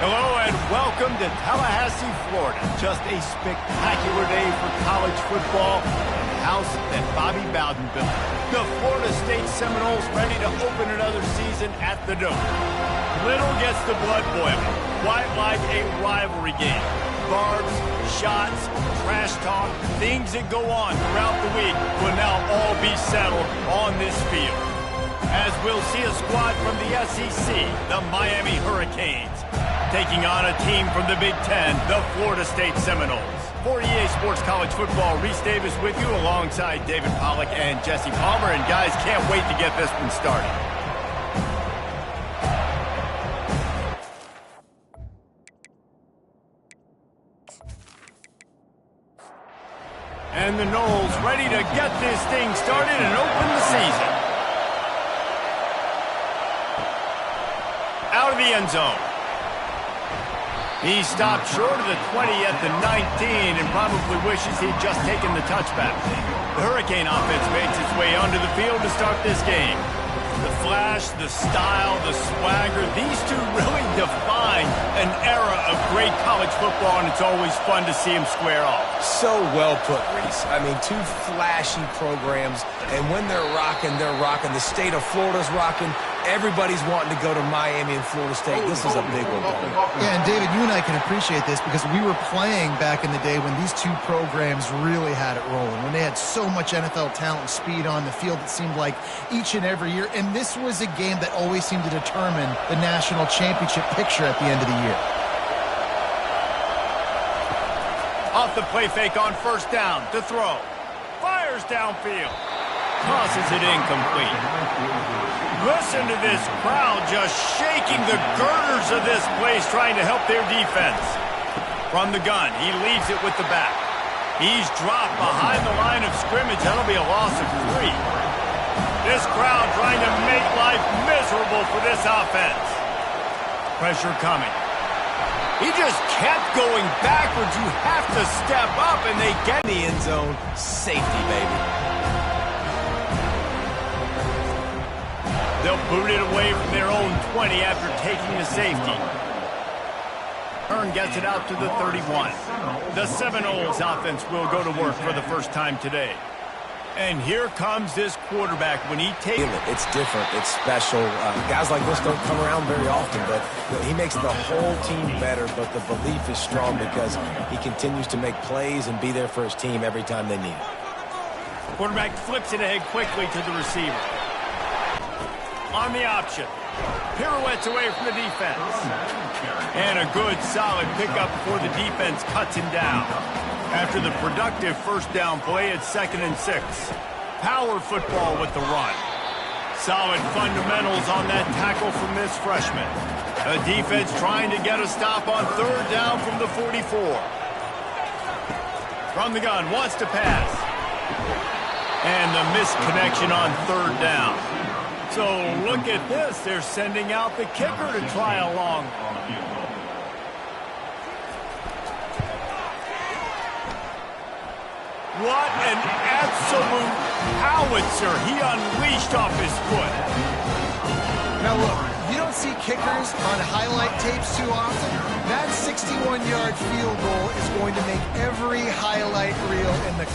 Hello and welcome to Tallahassee, Florida. Just a spectacular day for college football and the house that Bobby Bowden built. The Florida State Seminoles ready to open another season at the Dome. Little gets the blood boiling, quite like a rivalry game. Barbs, shots, trash talk, things that go on throughout the week will now all be settled on this field. As we'll see a squad from the SEC, the Miami Hurricanes, taking on a team from the Big Ten, the Florida State Seminoles. For EA Sports College Football, Reese Davis with you alongside David Pollack and Jesse Palmer. And guys, can't wait to get this one started. And the Noles ready to get this thing started and open the season. Out of the end zone. He stopped short of the 20 at the 19 and probably wishes he'd just taken the touchback. The Hurricane offense makes its way onto the field to start this game. The flash, the style, the swagger, these two really define an era of great college football, and it's always fun to see them square off. So well put, Reese. I mean, two flashy programs, and when they're rocking, they're rocking. The state of Florida's rocking. Everybody's wanting to go to Miami and Florida State. This is a big one. Yeah, and David, you and I can appreciate this because we were playing back in the day when these two programs really had it rolling, when they had so much NFL talent and speed on the field, it seemed like each and every year. And this was a game that always seemed to determine the national championship picture at the end of the year. Off the play fake on first down to throw. Fires downfield. Tosses it incomplete. Listen to this crowd just shaking the girders of this place trying to help their defense. From the gun, he leaves it with the back. He's dropped behind the line of scrimmage. That'll be a loss of 3. This crowd trying to make life miserable for this offense. Pressure coming. He just kept going backwards. You have to step up, and they get in the end zone. Safety, baby. They'll boot it away from their own 20 after taking the safety. Hearn gets it out to the 31. The Seminoles offense will go to work for the first time today. And here comes this quarterback when he takes it. It's different. It's special. Guys like this don't come around very often, but he makes the whole team better, but the belief is strong because he continues to make plays and be there for his team every time they need it. Quarterback flips it ahead quickly to the receiver. On the option. Pirouettes away from the defense. And a good, solid pickup before the defense cuts him down. After the productive first down play, it's 2nd and 6. Power football with the run. Solid fundamentals on that tackle from this freshman. A defense trying to get a stop on 3rd down from the 44. From the gun, wants to pass. And the misconnection on 3rd down. So look at this. They're sending out the kicker to try a long one. What an absolute howitzer he unleashed off his foot. Now look, you don't see kickers on highlight tapes too often. That 61-yard field goal is going to make every highlight reel in the...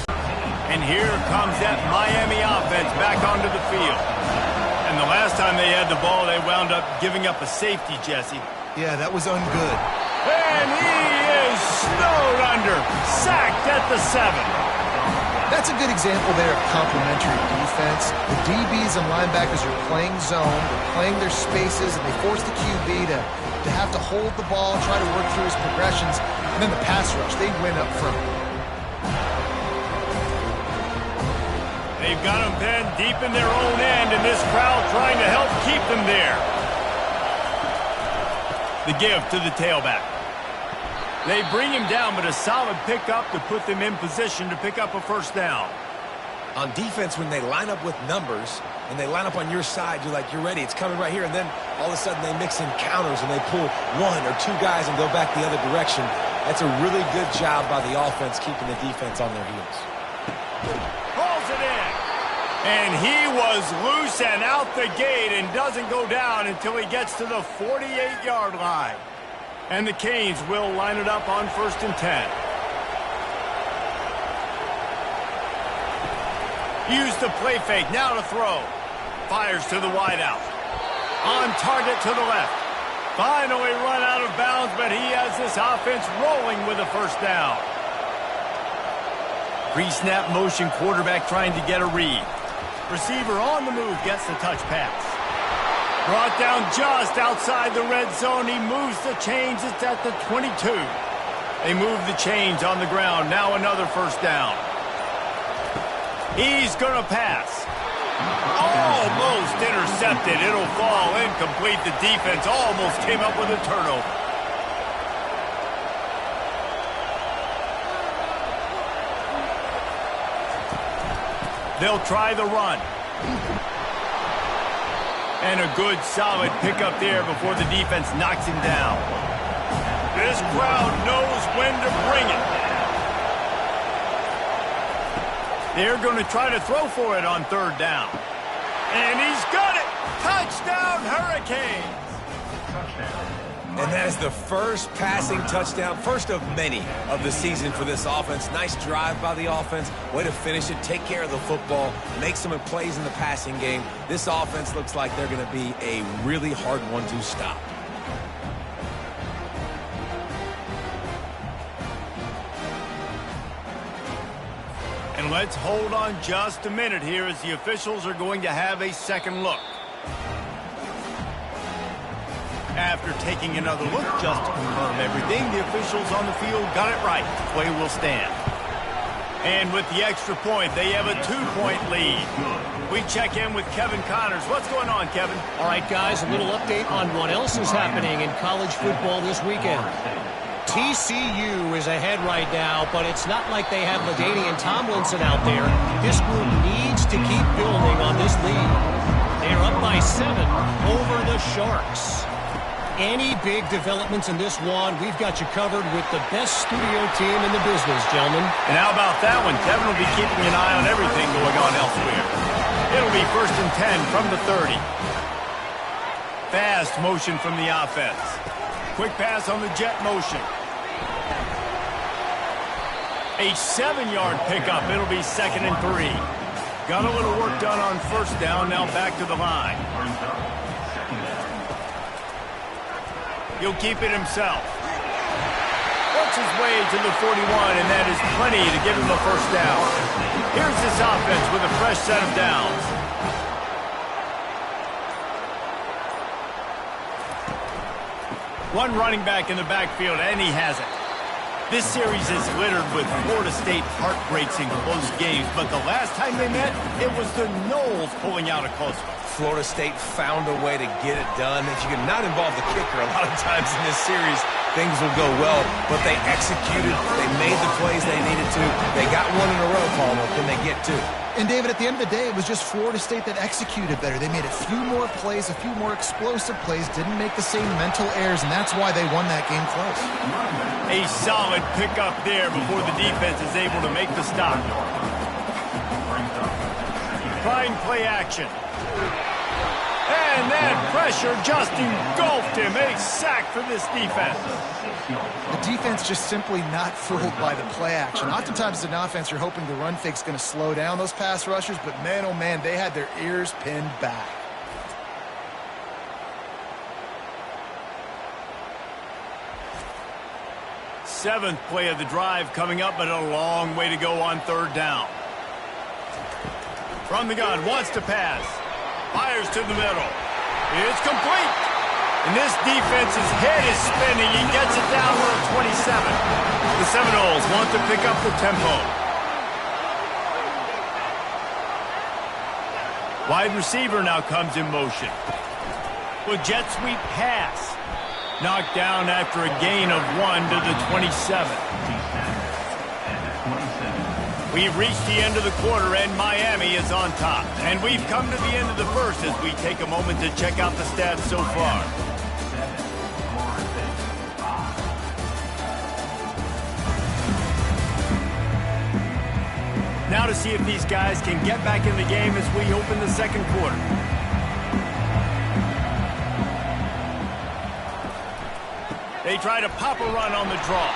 And here comes that Miami offense back onto the field. And the last time they had the ball, they wound up giving up a safety, Jesse. Yeah, that was ungood. And he is snowed under, sacked at the 7. That's a good example there of complementary defense. The DBs and linebackers are playing zone, they're playing their spaces, and they force the QB to have to hold the ball, try to work through his progressions, and then the pass rush, they win up front. They've got them pinned deep in their own end, and this crowd trying to help keep them there. The give to the tailback. They bring him down, but a solid pickup to put them in position to pick up a first down. On defense, when they line up with numbers and they line up on your side, you're like, you're ready, it's coming right here. And then all of a sudden they mix in counters and they pull 1 or 2 guys and go back the other direction. That's a really good job by the offense keeping the defense on their heels. Pulls it in. And he was loose and out the gate and doesn't go down until he gets to the 48-yard line. And the Canes will line it up on 1st and 10. Use the play fake, now to throw. Fires to the wideout. On target to the left. Finally run out of bounds, but he has this offense rolling with a 1st down. Pre-snap motion, quarterback trying to get a read. Receiver on the move, gets the touch pass. Brought down just outside the red zone. He moves the chains. It's at the 22. They move the chains on the ground. Now another 1st down. He's going to pass. Almost intercepted. It'll fall incomplete. The defense almost came up with a turnover. They'll try the run. And a good, solid pickup there before the defense knocks him down. This crowd knows when to bring it. They're going to try to throw for it on 3rd down. And he's got it! Touchdown, Hurricanes! And that is the first passing touchdown, first of many of the season for this offense. Nice drive by the offense. Way to finish it, take care of the football, make some plays in the passing game. This offense looks like they're going to be a really hard one to stop. And let's hold on just a minute here as the officials are going to have a second look. After taking another look just to confirm everything, the officials on the field got it right. Play will stand. And with the extra point, they have a 2-point lead. We check in with Kevin Connors. What's going on, Kevin? All right, guys, a little update on what else is happening in college football this weekend. TCU is ahead right now, but it's not like they have LaDainian Tomlinson out there. This group needs to keep building on this lead. They're up by 7 over the Sharks. Any big developments in this one, we've got you covered with the best studio team in the business, gentlemen. And how about that one? Kevin will be keeping an eye on everything going on elsewhere. It'll be 1st and 10 from the 30. Fast motion from the offense. Quick pass on the jet motion. A 7-yard pickup. It'll be 2nd and 3. Got a little work done on 1st down. Now back to the line. He'll keep it himself. Works his way to the 41, and that is plenty to give him a 1st down. Here's this offense with a fresh set of downs. One running back in the backfield, and he has it. This series is littered with Florida State heartbreaks in close games, but the last time they met, it was the Noles pulling out a close one. Florida State found a way to get it done. If you can not involve the kicker a lot of times in this series, things will go well. But they executed. They made the plays they needed to. They got one in a row, Palmer. Can they get 2? And, David, at the end of the day, it was just Florida State that executed better. They made a few more plays, a few more explosive plays, didn't make the same mental errors, and that's why they won that game close. A solid pickup there before the defense is able to make the stop. Trying play action. And that pressure just engulfed him. A sack for this defense. The defense just simply not fooled by the play action. Oftentimes as an offense, you're hoping the run fake's going to slow down those pass rushers, but man, oh man, they had their ears pinned back. Seventh play of the drive coming up, but a long way to go on 3rd down. From the gun, wants to pass. Fires to the middle. It's complete. And this defense's head is spinning. He gets it down to the 27. The Seminoles want to pick up the tempo. Wide receiver now comes in motion. With jet sweep pass. Knocked down after a gain of 1 to the 27. We've reached the end of the quarter, and Miami is on top. And we've come to the end of the first as we take a moment to check out the stats so far. Now to see if these guys can get back in the game as we open the second quarter. They try to pop a run on the draw.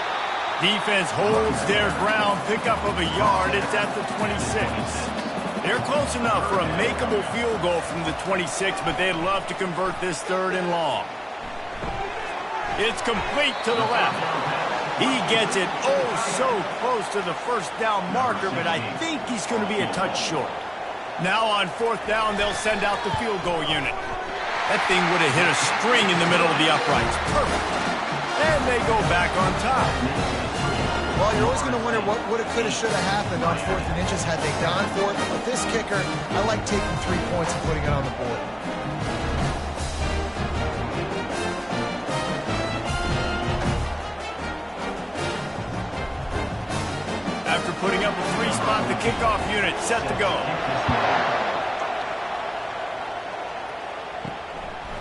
Defense holds their ground, pickup of a yard. It's at the 26. They're close enough for a makeable field goal from the 26, but they'd love to convert this 3rd and long. It's complete to the left. He gets it so close to the first down marker, but I think he's going to be a touch short. Now on 4th down, they'll send out the field goal unit. That thing would have hit a string in the middle of the uprights. Perfect. And they go back on top. Well, you're always going to wonder what would have, could have, should have happened on 4th and inches had they gone for it. But with this kicker, I like taking 3 points and putting it on the board. After putting up a 3-spot, the kickoff unit set to go.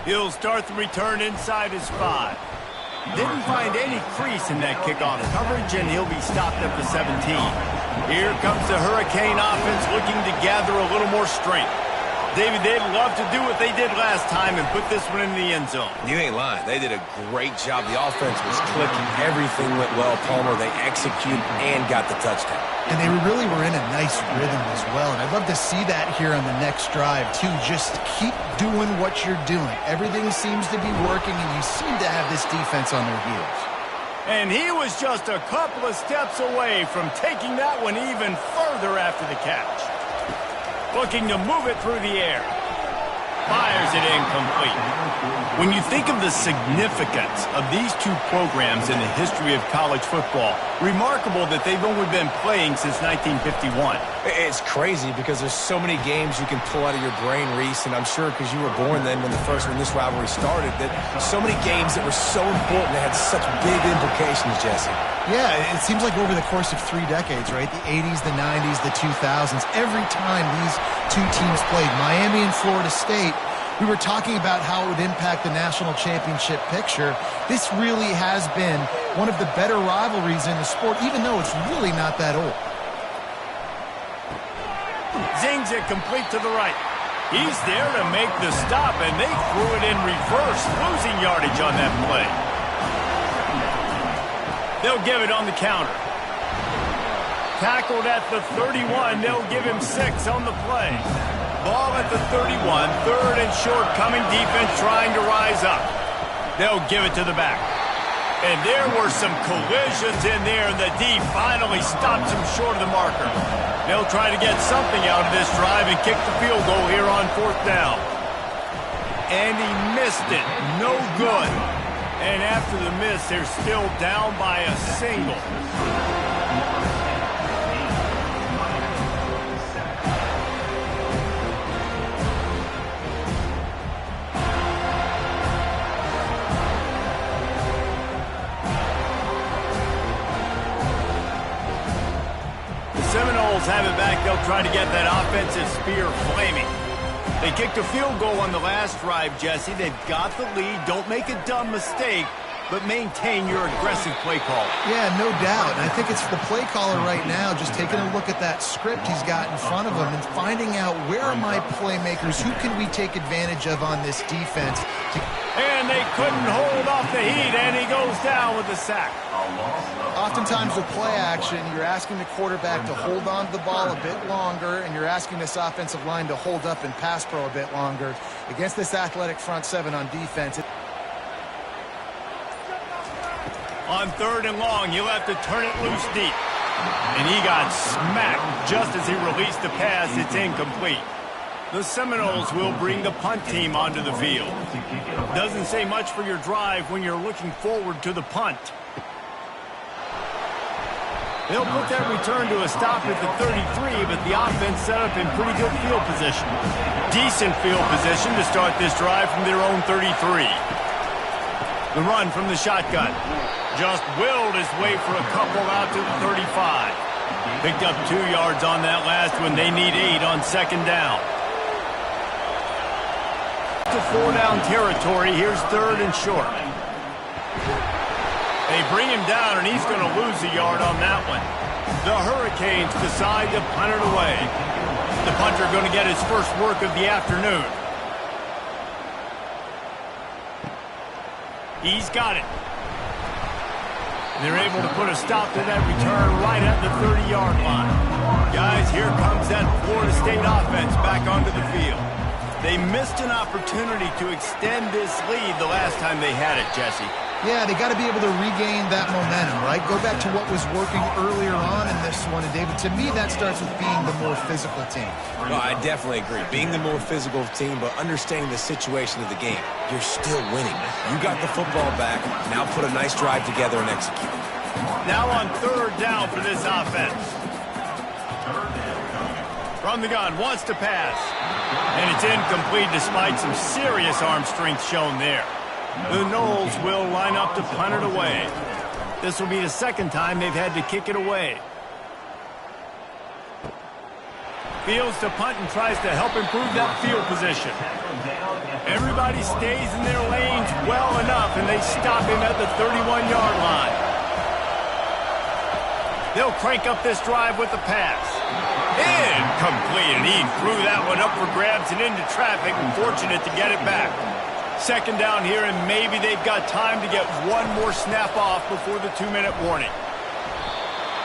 He'll start the return inside his 5. Didn't find any crease in that kickoff coverage, and he'll be stopped at the 17. Here comes the Hurricane offense looking to gather a little more strength. David, they'd love to do what they did last time and put this one in the end zone. You ain't lying. They did a great job. The offense was clicking. Everything went well, Palmer. They executed and got the touchdown. And they really were in a nice rhythm as well. And I'd love to see that here on the next drive, too. Just keep doing what you're doing. Everything seems to be working, and you seem to have this defense on their heels. And he was just a couple of steps away from taking that one even further after the catch. Looking to move it through the air. Fires it incomplete. When you think of the significance of these two programs in the history of college football, remarkable that they've only been playing since 1951. It's crazy because there's so many games you can pull out of your brain, Reese, and I'm sure because you were born then when this rivalry started, that so many games that were so important, that had such big implications, Jesse. Yeah, it seems like over the course of 3 decades, right? The 80s, the 90s, the 2000s, every time these two teams played, Miami and Florida State, we were talking about how it would impact the national championship picture. This really has been one of the better rivalries in the sport, even though it's really not that old. Zings it complete to the right. He's there to make the stop, and they threw it in reverse, losing yardage on that play. They'll give it on the counter. Tackled at the 31. They'll give him 6 on the play. Ball at the 31. 3rd and short coming. Defense trying to rise up. They'll give it to the back. And there were some collisions in there, and the D finally stops him short of the marker. They'll try to get something out of this drive and kick the field goal here on 4th down. And he missed it. No good. And after the miss, they're still down by a single. The Seminoles have it back. They'll try to get that offensive spear flaming. They kicked a field goal on the last drive, Jesse. They've got the lead. Don't make a dumb mistake, but maintain your aggressive play call. Yeah, no doubt. And I think it's the play caller right now just taking a look at that script he's got in front of him and finding out where are my playmakers, who can we take advantage of on this defense. And they couldn't hold off the heat, and he goes down with the sack. Oftentimes with play action, you're asking the quarterback to hold on to the ball a bit longer, and you're asking this offensive line to hold up and pass pro a bit longer. Against this athletic front 7 on defense. On 3rd and long, he'll have to turn it loose deep. And he got smacked just as he released the pass. It's incomplete. The Seminoles will bring the punt team onto the field. Doesn't say much for your drive when you're looking forward to the punt. They'll put that return to a stop at the 33, but the offense set up in pretty good field position. Decent field position to start this drive from their own 33. The run from the shotgun. Just willed his way for a couple out to the 35. Picked up 2 yards on that last one. They need 8 on 2nd down. To 4-down territory. Here's 3rd and short. They bring him down, and he's going to lose a yard on that one. The Hurricanes decide to punt it away. The punter going to get his first work of the afternoon. He's got it. They're able to put a stop to that return right at the 30-yard line. Guys, here comes that Florida State offense back onto the field. They missed an opportunity to extend this lead the last time they had it, Jesse. Yeah, they got to be able to regain that momentum, right? Go back to what was working earlier on in this one. And, David, to me, that starts with being the more physical team. Well, I definitely agree. Being the more physical team, but understanding the situation of the game. You're still winning. You got the football back. Now put a nice drive together and execute. Now on third down for this offense. From the gun, wants to pass. And it's incomplete despite some serious arm strength shown there. The Noles will line up to punt it away. This will be the second time they've had to kick it away. Fields to punt and tries to help improve that field position. Everybody stays in their lanes well enough, and they stop him at the 31-yard line. They'll crank up this drive with the pass. Incomplete, and he threw that one up for grabs and into traffic, and fortunate to get it back. Second down here, and maybe they've got time to get one more snap off before the 2-minute warning.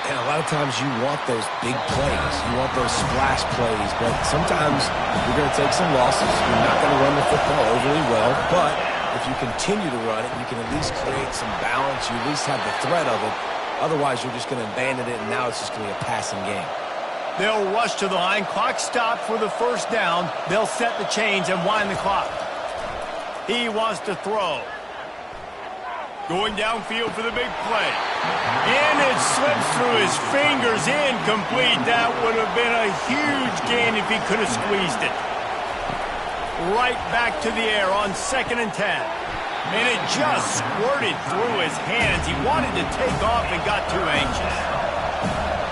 And a lot of times you want those big plays. You want those splash plays, but sometimes you're going to take some losses. You're not going to run the football overly well, but if you continue to run it, you can at least create some balance. You at least have the threat of it. Otherwise, you're just going to abandon it, and now it's just going to be a passing game. They'll rush to the line. Clock stopped for the first down. They'll set the chains and wind the clock. He wants to throw. Going downfield for the big play. And it slips through his fingers. Incomplete. That would have been a huge gain if he could have squeezed it. Right back to the air on 2nd and 10. And it just squirted through his hands. He wanted to take off and got too anxious.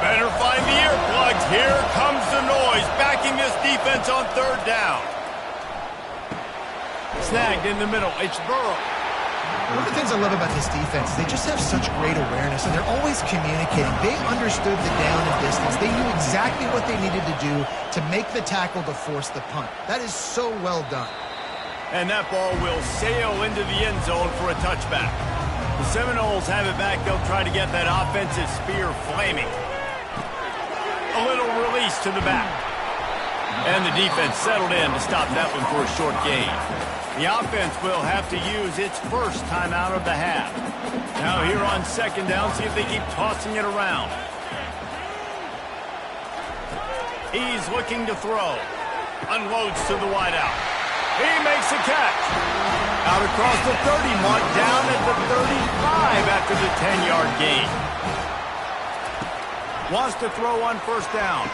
Better find the earplugs. Here comes the noise. Backing this defense on third down. Snagged in the middle. It's Burrow. One of the things I love about this defense is they just have such great awareness, and they're always communicating. They understood the down and distance. They knew exactly what they needed to do to make the tackle to force the punt. That is so well done. And that ball will sail into the end zone for a touchback. The Seminoles have it back. They'll try to get that offensive spear flaming. A little release to the back. And the defense settled in to stop that one for a short gain. The offense will have to use its first timeout of the half. Now here on second down, see if they keep tossing it around. He's looking to throw. Unloads to the wideout. He makes a catch. Out across the 30 mark, down at the 35 after the 10-yard gain. Wants to throw on first down.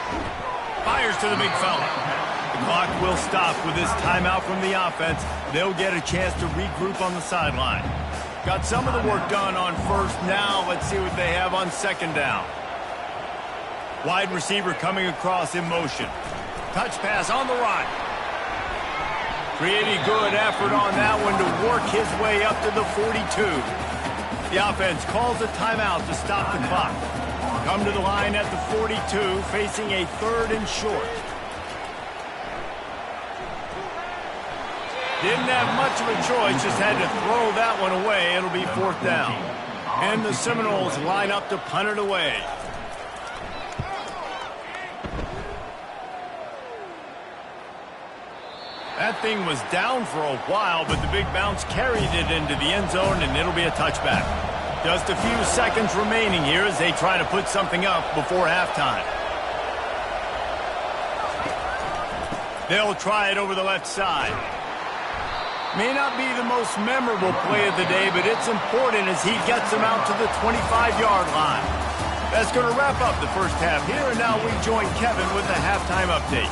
Fires to the big fella. The clock will stop with this timeout from the offense. They'll get a chance to regroup on the sideline. Got some of the work done on first. Now let's see what they have on second down. Wide receiver coming across in motion. Touch pass on the right. Pretty good effort on that one to work his way up to the 42. The offense calls a timeout to stop the clock. Come to the line at the 42, facing a 3rd and short. Didn't have much of a choice, just had to throw that one away. It'll be 4th down. And the Seminoles line up to punt it away. That thing was down for a while, but the big bounce carried it into the end zone, and it'll be a touchback. Just a few seconds remaining here as they try to put something up before halftime. They'll try it over the left side. May not be the most memorable play of the day, but it's important as he gets them out to the 25-yard line. That's going to wrap up the first half here, and now we join Kevin with the halftime update.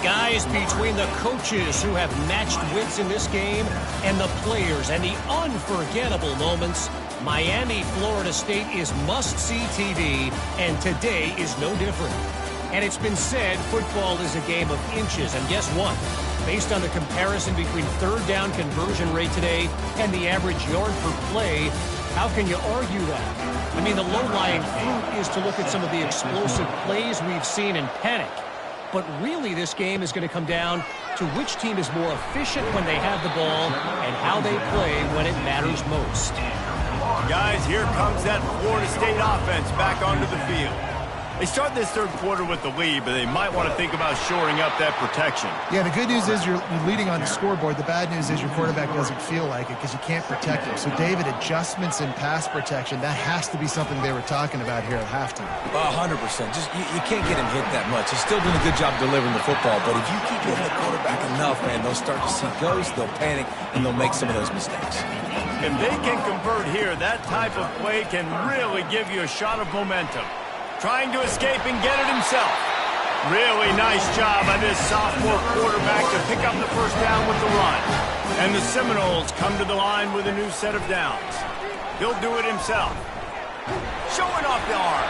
Guys, between the coaches who have matched wits in this game and the players and the unforgettable moments, Miami, Florida State is must-see TV, and today is no different. And it's been said football is a game of inches, and guess what? Based on the comparison between third down conversion rate today and the average yard per play, how can you argue that? I mean, the low-lying fruit is to look at some of the explosive plays we've seen in panic. But really, this game is going to come down to which team is more efficient when they have the ball and how they play when it matters most. Guys, here comes that Florida State offense back onto the field. They start this third quarter with the lead, but they might want to think about shoring up that protection. Yeah, the good news is you're leading on the scoreboard. The bad news is your quarterback doesn't feel like it because you can't protect him. So, David, adjustments in pass protection, that has to be something they were talking about here at halftime. 100%. Just you can't get him hit that much. He's still doing a good job delivering the football, but if you keep hitting the quarterback enough, man, they'll start to see ghosts, they'll panic, and they'll make some of those mistakes. If they can convert here, that type of play can really give you a shot of momentum. Trying to escape and get it himself. Really nice job by this sophomore quarterback to pick up the first down with the run. And the Seminoles come to the line with a new set of downs. He'll do it himself. Showing off the arm.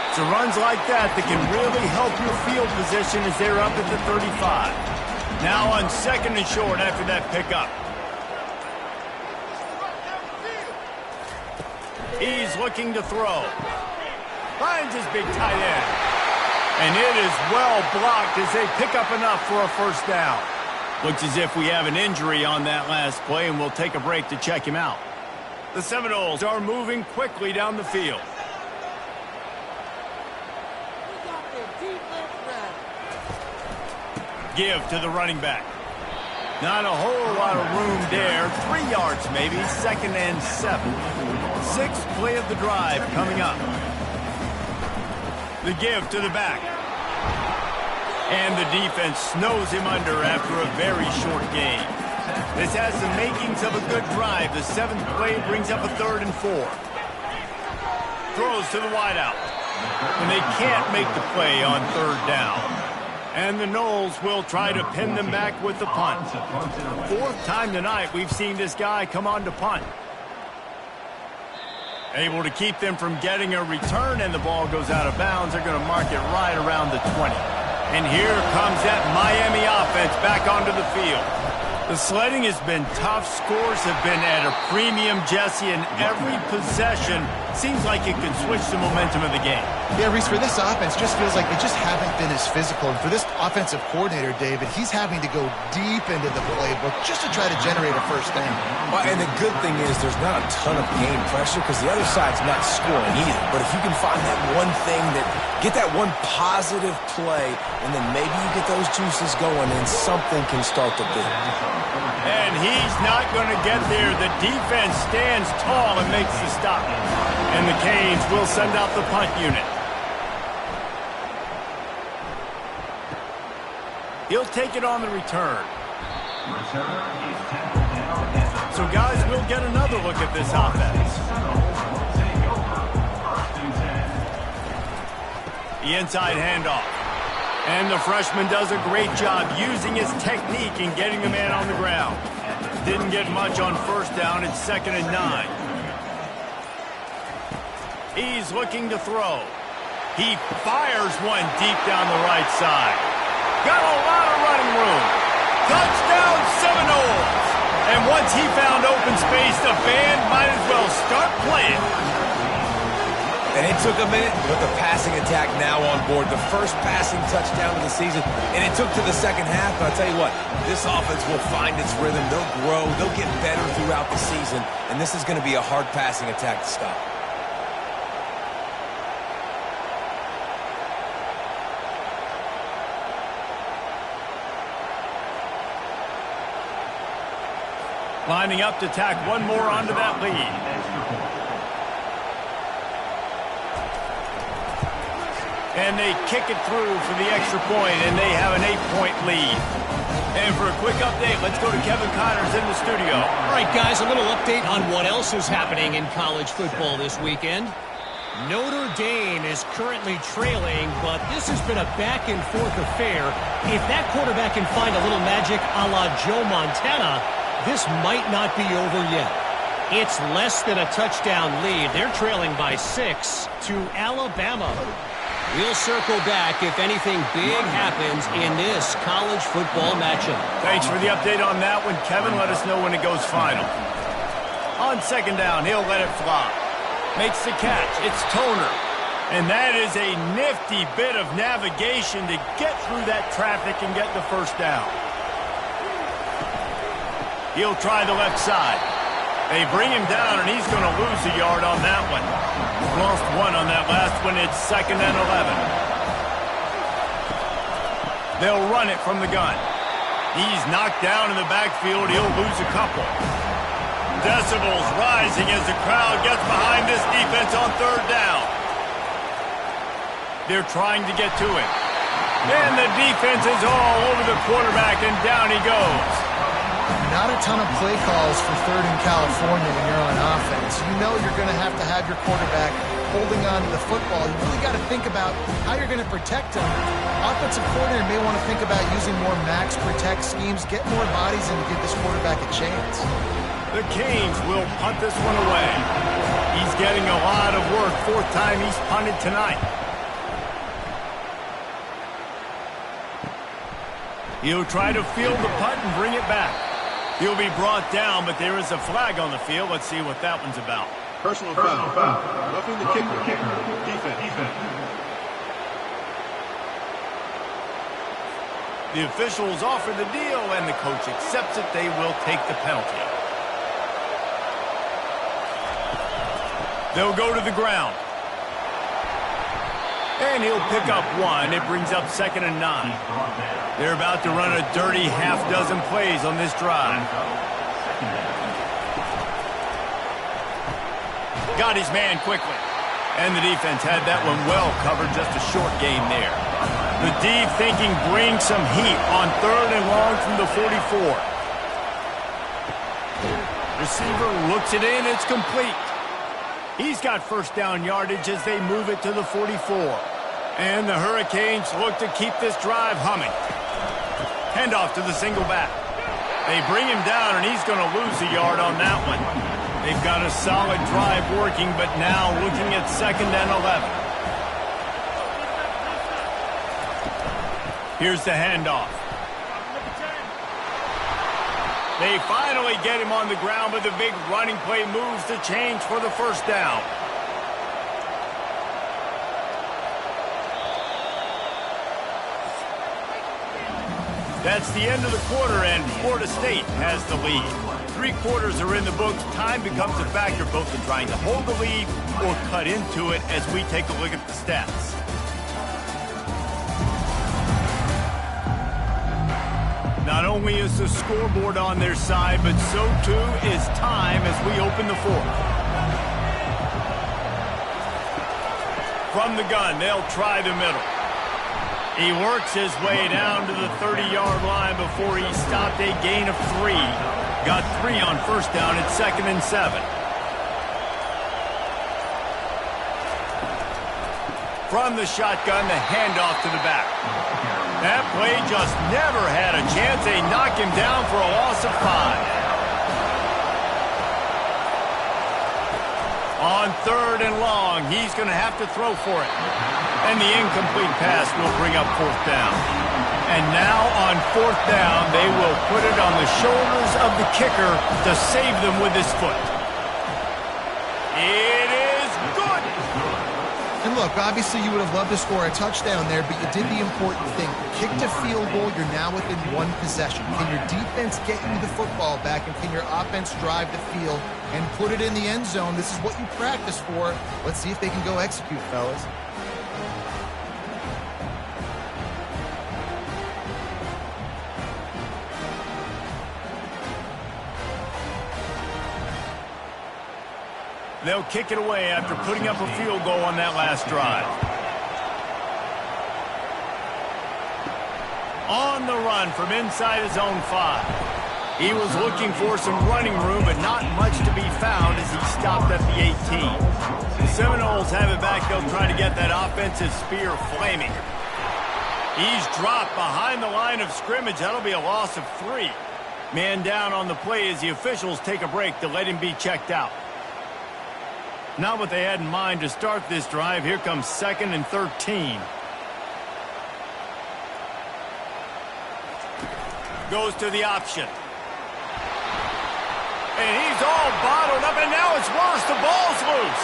It's runs like that can really help your field position as they're up at the 35. Now on second and short after that pickup. He's looking to throw. Finds his big tight end. And it is well blocked as they pick up enough for a first down. Looks as if we have an injury on that last play, and we'll take a break to check him out. The Seminoles are moving quickly down the field. Give to the running back. Not a whole lot of room there. 3 yards maybe, 2nd and 7. 6th play of the drive coming up. The give to the back. And the defense snows him under after a very short game. This has the makings of a good drive. The 7th play brings up a 3rd and 4. Throws to the wideout. And they can't make the play on 3rd down. And the Noles will try to pin them back with the punt. 4th time tonight we've seen this guy come on to punt. Able to keep them from getting a return, and the ball goes out of bounds. They're going to mark it right around the 20. And here comes that Miami offense back onto the field. The sledding has been tough. Scores have been at a premium, Jesse, and every possession seems like it could switch the momentum of the game. Yeah, Reese, for this offense, just feels like they just haven't been as physical. And for this offensive coordinator, David, he's having to go deep into the playbook just to try to generate a first down. Well, and the good thing is there's not a ton of game pressure because the other side's not scoring either. But if you can find that one thing get that one positive play, and then maybe you get those juices going and something can start to build. And he's not going to get there. The defense stands tall and makes the stop. And the Canes will send out the punt unit. He'll take it on the return. So, guys, we'll get another look at this offense. The inside handoff. And the freshman does a great job using his technique and getting the man on the ground. Didn't get much on first down. It's 2nd and 9. He's looking to throw. He fires one deep down the right side. Got a lot of running room. Touchdown Seminoles! And once he found open space, the band might as well start playing. And it took a minute, but the passing attack now on board. The first passing touchdown of the season, and it took to the second half. But I'll tell you what, this offense will find its rhythm. They'll grow. They'll get better throughout the season. And this is going to be a hard passing attack to stop. Lining up to tack one more onto that lead. And they kick it through for the extra point, and they have an 8-point lead. And for a quick update, let's go to Kevin Connors in the studio. All right, guys, a little update on what else is happening in college football this weekend. Notre Dame is currently trailing, but this has been a back-and-forth affair. If that quarterback can find a little magic a la Joe Montana, this might not be over yet. It's less than a touchdown lead. They're trailing by 6 to Alabama. We'll circle back if anything big happens in this college football matchup. Thanks for the update on that one, Kevin. Let us know when it goes final. On 2nd down, he'll let it fly. Makes the catch. It's Toner. And that is a nifty bit of navigation to get through that traffic and get the first down. He'll try the left side. They bring him down, and he's going to lose a yard on that one. Lost one on that last one. It's 2nd and 11. They'll run it from the gun. He's knocked down in the backfield. He'll lose a couple. Decibels rising as the crowd gets behind this defense on 3rd down. They're trying to get to him. And the defense is all over the quarterback, and down he goes. Not a ton of play calls for 3rd in California when you're on offense. You know you're going to have your quarterback holding on to the football. You really got to think about how you're going to protect him. Offensive coordinator may want to think about using more max protect schemes, get more bodies, and give this quarterback a chance. The Canes will punt this one away. He's getting a lot of work. 4th time he's punted tonight. He'll try to field the punt and bring it back. He'll be brought down, but there is a flag on the field. Let's see what that one's about. Personal foul. Roughing the kicker. Defense. The officials offer the deal, and the coach accepts it. They will take the penalty. They'll go to the ground. And he'll pick up one. It brings up 2nd and 9. They're about to run a dirty half-dozen plays on this drive. Got his man quickly. And the defense had that one well covered. Just a short game there. The D thinking bring some heat on 3rd and long from the 44. Receiver looks it in. It's complete. He's got 1st down yardage as they move it to the 44. And the Hurricanes look to keep this drive humming. Handoff to the single back. They bring him down, and he's going to lose a yard on that one. They've got a solid drive working, but now looking at 2nd and 11. Here's the handoff. They finally get him on the ground, but the big running play moves the chains for the 1st down. That's the end of the quarter, and Florida State has the lead. 3 quarters are in the books. Time becomes a factor both in trying to hold the lead or cut into it as we take a look at the stats. Not only is the scoreboard on their side, but so too is time as we open the 4th. From the gun, they'll try the middle. He works his way down to the 30-yard line before he stopped a gain of 3. Got 3 on 1st down at 2nd and 7. From the shotgun, the handoff to the back. That play just never had a chance. They knock him down for a loss of 5. On 3rd and long, he's going to have to throw for it. And the incomplete pass will bring up 4th down. And now on 4th down, they will put it on the shoulders of the kicker to save them with his foot. It is good. And look, obviously you would have loved to score a touchdown there, but you did the important thing. Kicked a field goal, you're now within 1 possession. Can your defense get you the football back, and can your offense drive the field and put it in the end zone? This is what you practice for. Let's see if they can go execute, fellas. They'll kick it away after putting up a field goal on that last drive. On the run from inside his own 5. He was looking for some running room, but not much to be found as he stopped at the 18. The Seminoles have it back. They'll try to get that offensive spear flaming. He's dropped behind the line of scrimmage. That'll be a loss of 3. Man down on the play as the officials take a break to let him be checked out. Not what they had in mind to start this drive. Here comes 2nd and 13. Goes to the option. And he's all bottled up, and now it's worse. The ball's loose.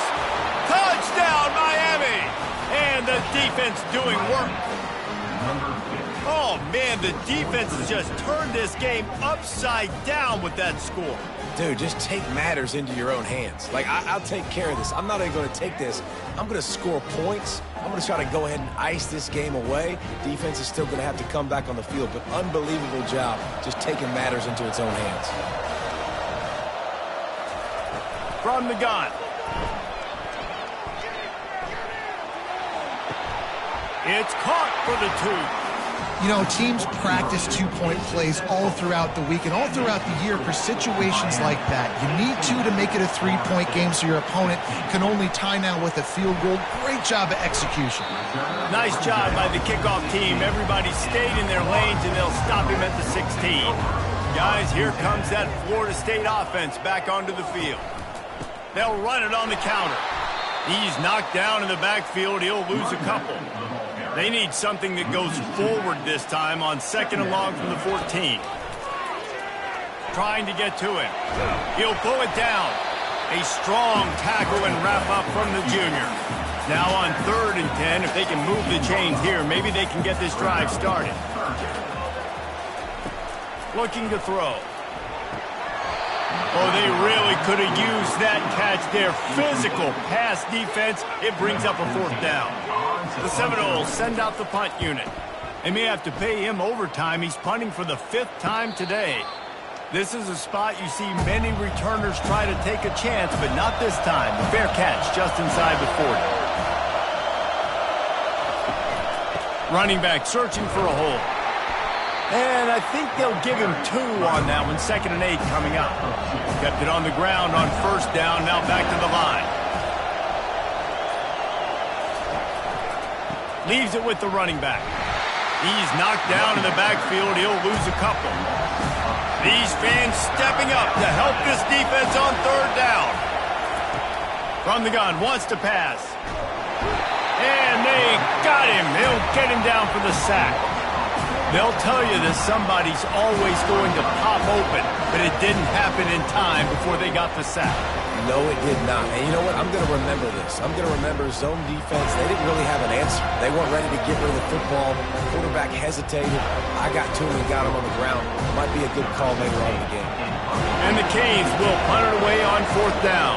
Touchdown, Miami! And the defense doing work. Oh, man, the defense has just turned this game upside down with that score. Dude, just take matters into your own hands. Like, I'll take care of this. I'm not even going to take this. I'm going to score points. I'm going to try to go ahead and ice this game away. Defense is still going to have to come back on the field, but unbelievable job just taking matters into its own hands. From the gun. It's caught for the 2. You know, teams practice two-point plays all throughout the week and all throughout the year for situations like that. You need to make it a three-point game so your opponent can only tie now with a field goal. Great job of execution. Nice job by the kickoff team. Everybody stayed in their lanes, and they'll stop him at the 16. Guys, here comes that Florida State offense back onto the field. They'll run it on the counter. He's knocked down in the backfield. He'll lose a couple. They need something that goes forward this time on 2nd and long from the 14. Trying to get to him. He'll pull it down. A strong tackle and wrap up from the junior. Now on 3rd and 10, if they can move the chains here, maybe they can get this drive started. Looking to throw. Oh, they really could have used that catch there. Physical pass defense. It brings up a 4th down. The Seminoles send out the punt unit. They may have to pay him overtime. He's punting for the 5th time today. This is a spot you see many returners try to take a chance, but not this time. The fair catch just inside the 40. Running back searching for a hole. And I think they'll give him 2 on that one. 2nd and 8 coming up. Kept it on the ground on 1st down. Now back to the line. Leaves it with the running back. He's knocked down in the backfield. He'll lose a couple. These fans stepping up to help this defense on 3rd down. From the gun, wants to pass. And they got him. They'll get him down for the sack. They'll tell you that somebody's always going to pop open, but it didn't happen in time before they got the sack. No, it did not. And you know what? I'm going to remember this. I'm going to remember zone defense. They didn't really have an answer. They weren't ready to get rid of the football. The quarterback hesitated. I got to him and got him on the ground. Might be a good call later on in the game. And the Canes will punt it away on 4th down.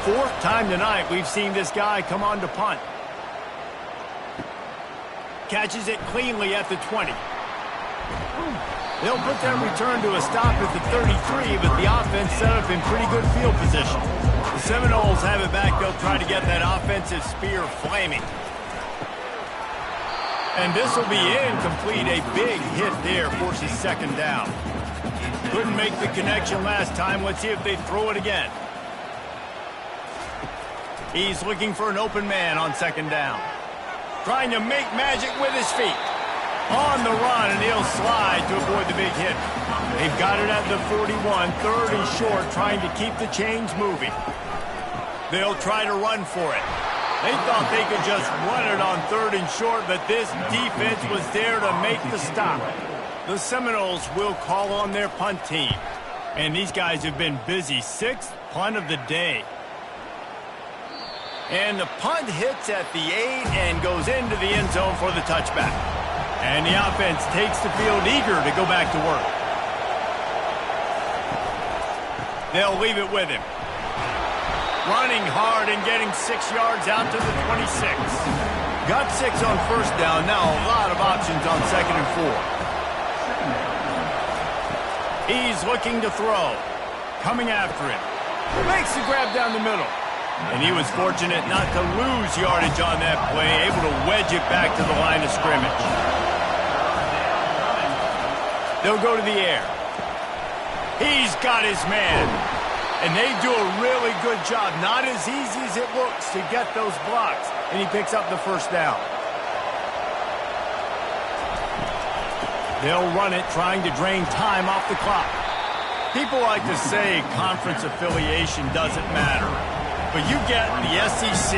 4th time tonight we've seen this guy come on to punt. Catches it cleanly at the 20. They'll put that return to a stop at the 33, but the offense set up in pretty good field position. The Seminoles have it back. They'll try to get that offensive spear flaming. And this will be incomplete. A big hit there forces 2nd down. Couldn't make the connection last time. Let's see if they throw it again. He's looking for an open man on 2nd down. Trying to make magic with his feet. On the run, and he'll slide to avoid the big hit. They've got it at the 41, 3rd and short, trying to keep the chains moving. They'll try to run for it. They thought they could just run it on 3rd and short, but this defense was there to make the stop. The Seminoles will call on their punt team. And these guys have been busy. 6th punt of the day. And the punt hits at the 8 and goes into the end zone for the touchback. And the offense takes the field eager to go back to work. They'll leave it with him. Running hard and getting 6 yards out to the 26. Got 6 on 1st down. Now a lot of options on 2nd and 4. He's looking to throw. Coming after him. Makes the grab down the middle. And he was fortunate not to lose yardage on that play, able to wedge it back to the line of scrimmage. They'll go to the air. He's got his man. And they do a really good job. Not as easy as it looks to get those blocks. And he picks up the 1st down. They'll run it, trying to drain time off the clock. People like to say conference affiliation doesn't matter. But you get the SEC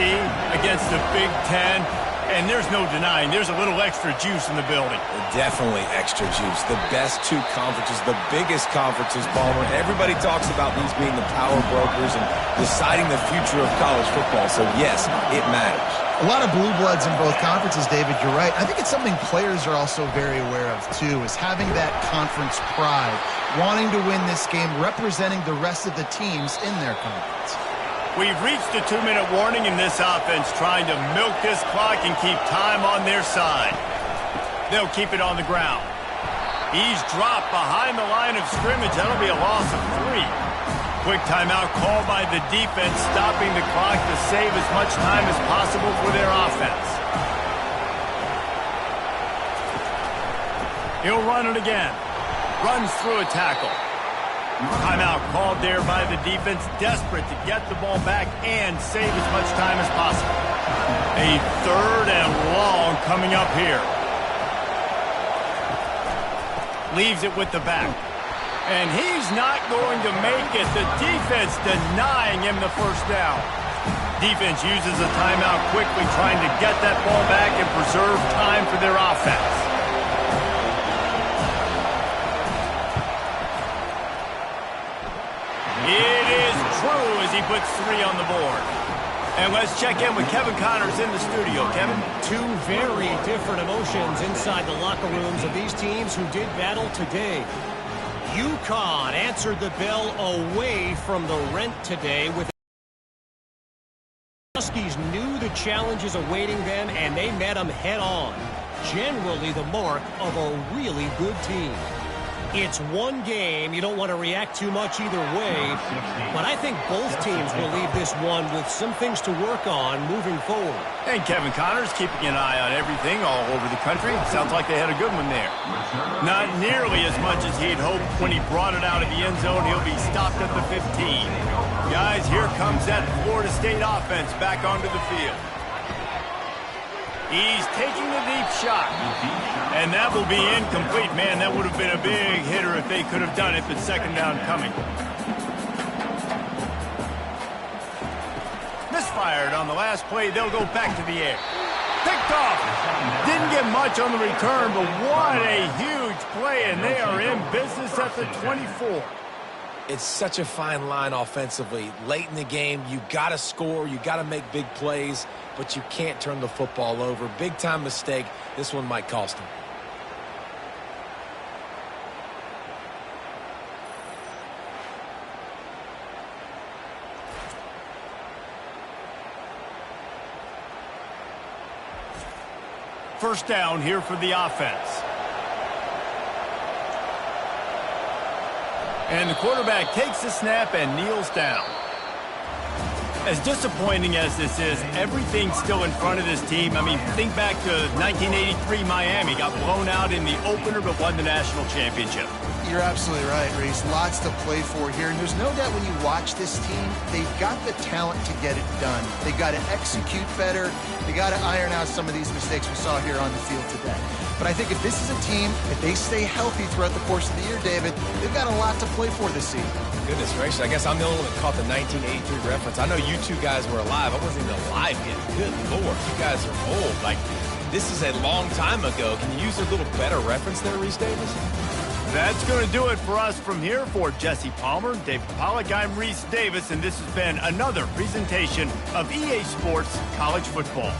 against the Big Ten, And there's no denying there's a little extra juice in the building. Definitely extra juice. The best two conferences, the biggest conferences, Palmer. Everybody talks about these being the power brokers and deciding the future of college football. So, yes, it matters. A lot of blue bloods in both conferences, David. You're right. I think it's something players are also very aware of, too, is having that conference pride, wanting to win this game, representing the rest of the teams in their conference. We've reached the 2-minute warning in this offense, trying to milk this clock and keep time on their side. They'll keep it on the ground. He's dropped behind the line of scrimmage. That'll be a loss of 3. Quick timeout called by the defense, stopping the clock to save as much time as possible for their offense. He'll run it again. Runs through a tackle. Timeout called there by the defense, desperate to get the ball back and save as much time as possible. A 3rd and long coming up here. Leaves it with the back. And he's not going to make it. The defense denying him the first down. Defense uses a timeout quickly, trying to get that ball back and preserve time for their offense. It is true as he puts 3 on the board. And let's check in with Kevin Connors in the studio. Kevin? Two very different emotions inside the locker rooms of these teams who did battle today. UConn answered the bell away from the rent today with Huskies knew the challenges awaiting them, and they met them head-on. Generally the mark of a really good team. It's one game. You don't want to react too much either way, but I think both teams will leave this one with some things to work on moving forward. And Kevin Connors keeping an eye on everything all over the country. Sounds like they had a good one there. Not nearly as much as he'd hoped when he brought it out of the end zone. He'll be stopped at the 15. Guys, here comes that Florida State offense back onto the field. He's taking the deep shot. And that will be incomplete. Man, that would have been a big hitter if they could have done it, but second down coming. Misfired on the last play. They'll go back to the air. Picked off. Didn't get much on the return, but what a huge play, and they are in business at the 24. It's such a fine line offensively. Late in the game, you got to score, you got to make big plays, but you can't turn the football over. Big-time mistake. This one might cost him. First down here for the offense. And the quarterback takes the snap and kneels down. As disappointing as this is, everything's still in front of this team. I mean, think back to 1983 Miami. Got blown out in the opener but won the national championship. You're absolutely right, Reese. Lots to play for here. And there's no doubt when you watch this team, they've got the talent to get it done. They got to execute better. They got to iron out some of these mistakes we saw here on the field today. But I think if this is a team, if they stay healthy throughout the course of the year, David, they've got a lot to play for this season. Goodness gracious, I guess I'm the only one that caught the 1983 reference. I know you two guys were alive. I wasn't even alive yet. Good Lord, you guys are old. Like, this is a long time ago. Can you use a little better reference there, Reese Davis? That's going to do it for us from here. For Jesse Palmer, David Pollack, I'm Reese Davis, and this has been another presentation of EA Sports College Football.